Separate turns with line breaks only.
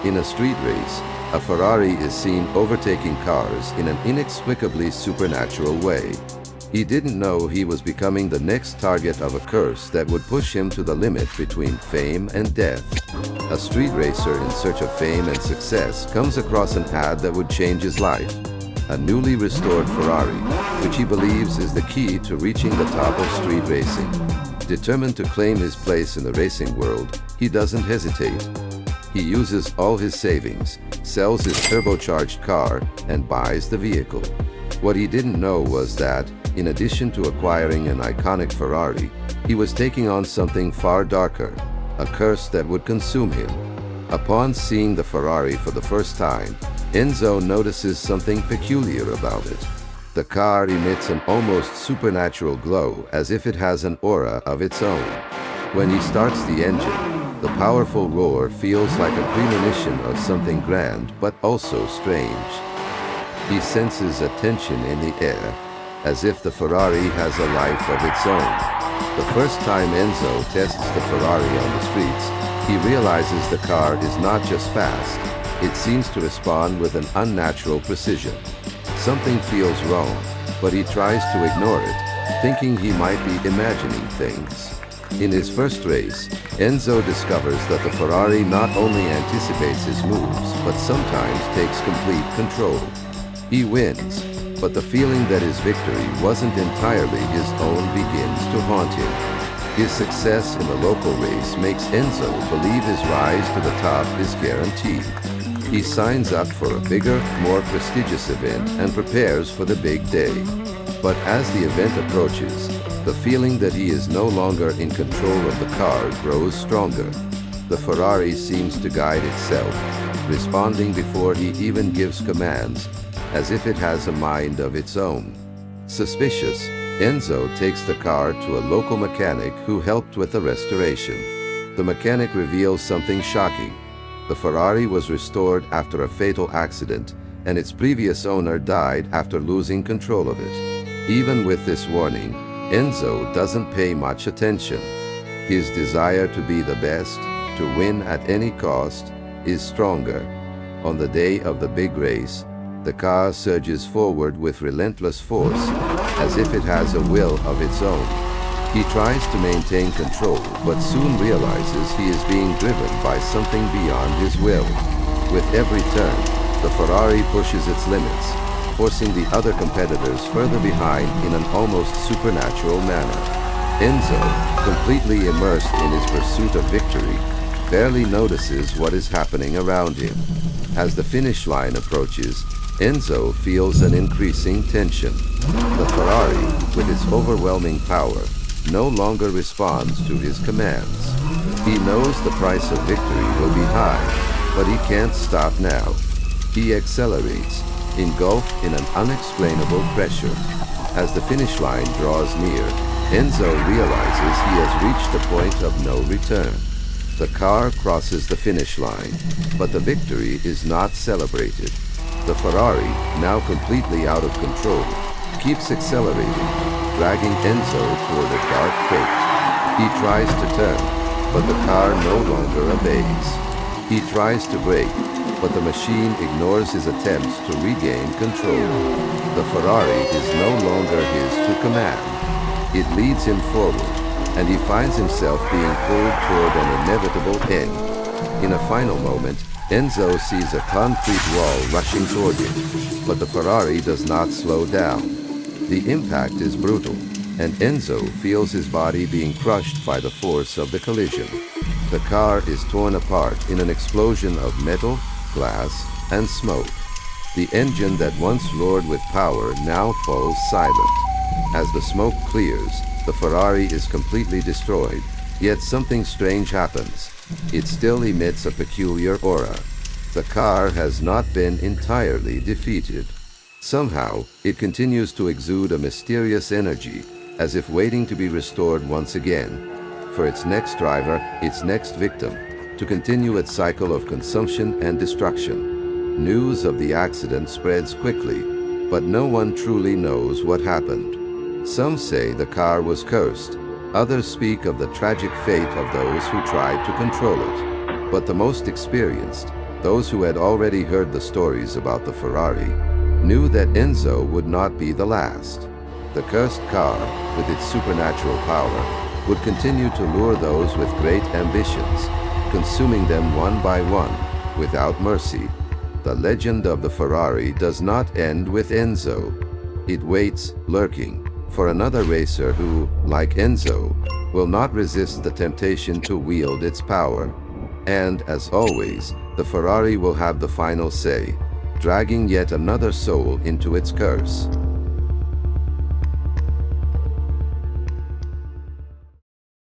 In a street race, a Ferrari is seen overtaking cars in an inexplicably supernatural way. He didn't know he was becoming the next target of a curse that would push him to the limit between fame and death. A street racer in search of fame and success comes across an ad that would change his life. A newly restored Ferrari, which he believes is the key to reaching the top of street racing. Determined to claim his place in the racing world, he doesn't hesitate. He uses all his savings, sells his turbocharged car, and buys the vehicle. What he didn't know was that, in addition to acquiring an iconic Ferrari, he was taking on something far darker, a curse that would consume him. Upon seeing the Ferrari for the first time, Enzo notices something peculiar about it. The car emits an almost supernatural glow, as if it has an aura of its own. When he starts the engine, the powerful roar feels like a premonition of something grand, but also strange. He senses a tension in the air, as if the Ferrari has a life of its own. The first time Enzo tests the Ferrari on the streets, he realizes the car is not just fast, it seems to respond with an unnatural precision. Something feels wrong, but he tries to ignore it, thinking he might be imagining things. In his first race, Enzo discovers that the Ferrari not only anticipates his moves, but sometimes takes complete control. He wins, but the feeling that his victory wasn't entirely his own begins to haunt him. His success in the local race makes Enzo believe his rise to the top is guaranteed. He signs up for a bigger, more prestigious event and prepares for the big day. But as the event approaches, the feeling that he is no longer in control of the car grows stronger. The Ferrari seems to guide itself, responding before he even gives commands, as if it has a mind of its own. Suspicious, Enzo takes the car to a local mechanic who helped with the restoration. The mechanic reveals something shocking. The Ferrari was restored after a fatal accident, and its previous owner died after losing control of it. Even with this warning, Enzo doesn't pay much attention. His desire to be the best, to win at any cost, is stronger. On the day of the big race, the car surges forward with relentless force, as if it has a will of its own. He tries to maintain control, but soon realizes he is being driven by something beyond his will. With every turn, the Ferrari pushes its limits, forcing the other competitors further behind in an almost supernatural manner. Enzo, completely immersed in his pursuit of victory, barely notices what is happening around him. As the finish line approaches, Enzo feels an increasing tension. The Ferrari, with its overwhelming power, no longer responds to his commands. He knows the price of victory will be high, but he can't stop now. He accelerates, engulfed in an unexplainable pressure. As the finish line draws near, Enzo realizes he has reached the point of no return. The car crosses the finish line, but the victory is not celebrated. The Ferrari, now completely out of control, keeps accelerating, dragging Enzo toward a dark fate. He tries to turn, but the car no longer obeys. He tries to brake, but the machine ignores his attempts to regain control. The Ferrari is no longer his to command. It leads him forward, and he finds himself being pulled toward an inevitable end. In a final moment, Enzo sees a concrete wall rushing toward him, but the Ferrari does not slow down. The impact is brutal, and Enzo feels his body being crushed by the force of the collision. The car is torn apart in an explosion of metal, glass, and smoke. The engine that once roared with power now falls silent. As the smoke clears, the Ferrari is completely destroyed, yet something strange happens. It still emits a peculiar aura. The car has not been entirely defeated. Somehow, it continues to exude a mysterious energy, as if waiting to be restored once again, for its next driver, its next victim, to continue its cycle of consumption and destruction. News of the accident spreads quickly, but no one truly knows what happened. Some say the car was cursed. Others speak of the tragic fate of those who tried to control it. But the most experienced, Those who had already heard the stories about the Ferrari knew that Enzo would not be the last. The cursed car, with its supernatural power, would continue to lure those with great ambitions, consuming them one by one, without mercy. The legend of the Ferrari does not end with Enzo. It waits, lurking, for another racer who, like Enzo, will not resist the temptation to wield its power. And, as always, the Ferrari will have the final say, dragging yet another soul into its curse.